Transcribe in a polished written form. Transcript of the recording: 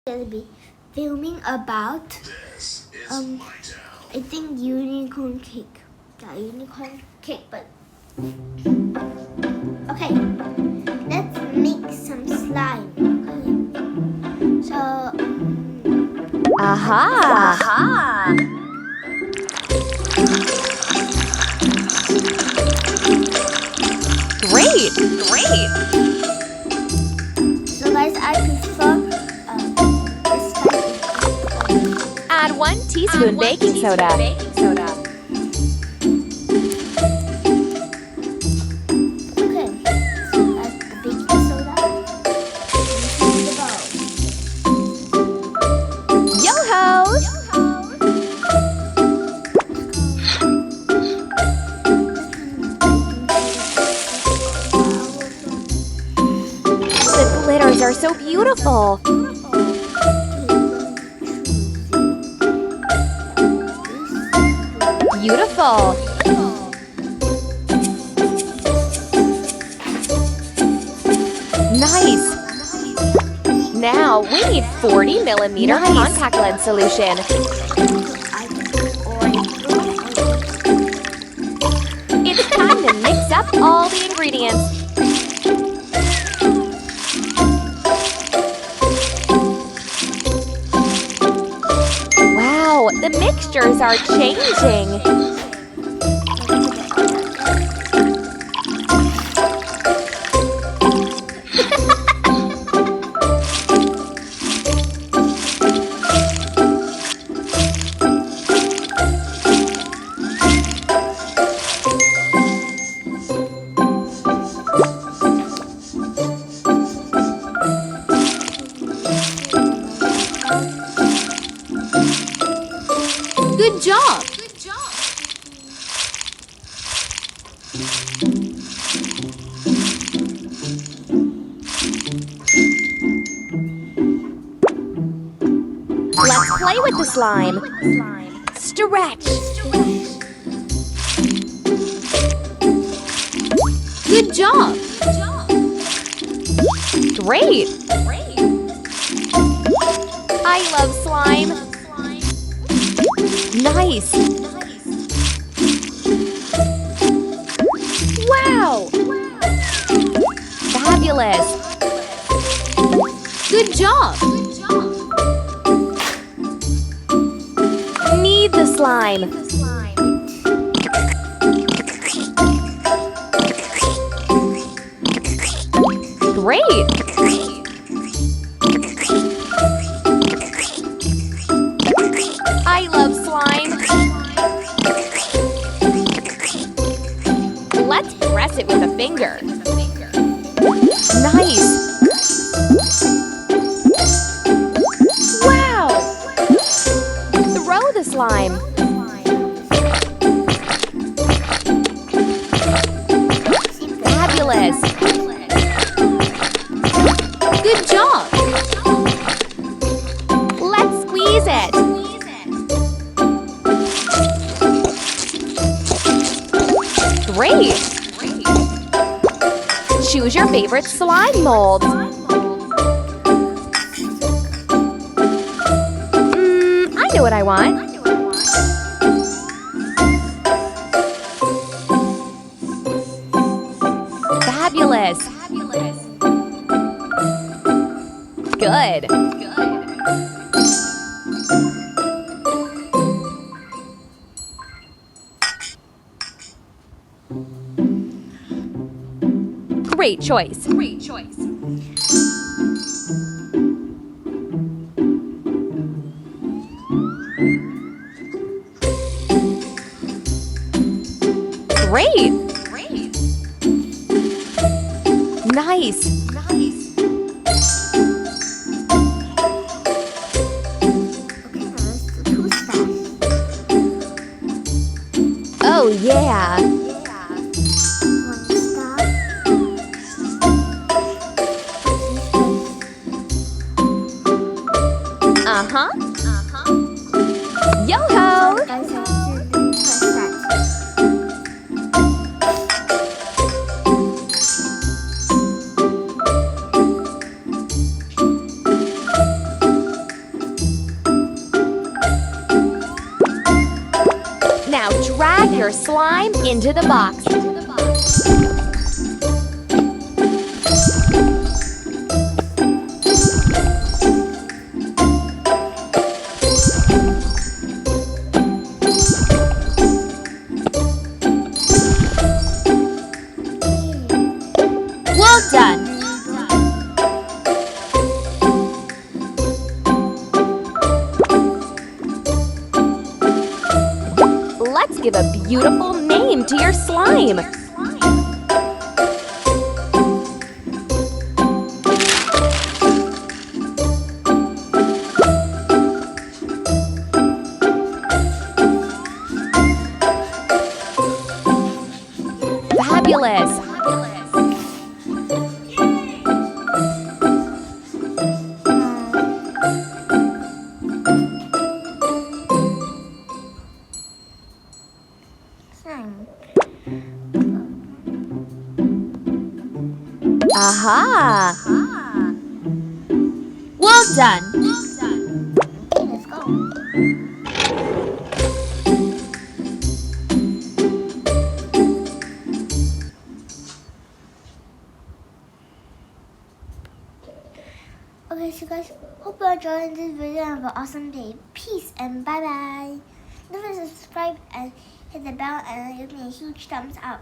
Gonna be filming about I think unicorn cake. Not unicorn cake, but okay. Let's make some slime. Okay. So Aha! Great! so guys, I prefer this type. Add 1 teaspoon baking soda. Okay. So add the baking soda into the bowl. Yo-ho! The glitters are so beautiful. Beautiful. Nice. Now we need 40 millimeter contact lens solution. It's time to mix up all the ingredients. Wow, the mixtures are changing. Good job! Let's play with the slime. Stretch. Good job. Great. I love slime. Nice. Wow. Fabulous. Good job. Knead the slime. Great. I love slime. Let's press it with a finger. Nice. Wow. Throw the slime. Fabulous. Good job. Let's squeeze it. Great. Choose your favorite slime mold. I know what I want. Fabulous. Good. Great choice. Great. Nice. Okay, now let's do toothpaste. Oh, yeah. Uh-huh. Yo-ho! Guys, I accidentally pressed that. your slime into the box. Well done! Let's give a beautiful name to your slime. Fabulous! Aha! Well done! Okay, let's go. Okay, so guys, hope you enjoyed this video and have an awesome day. Peace and bye-bye. Don't forget to subscribe and hit the bell and give me a huge thumbs up.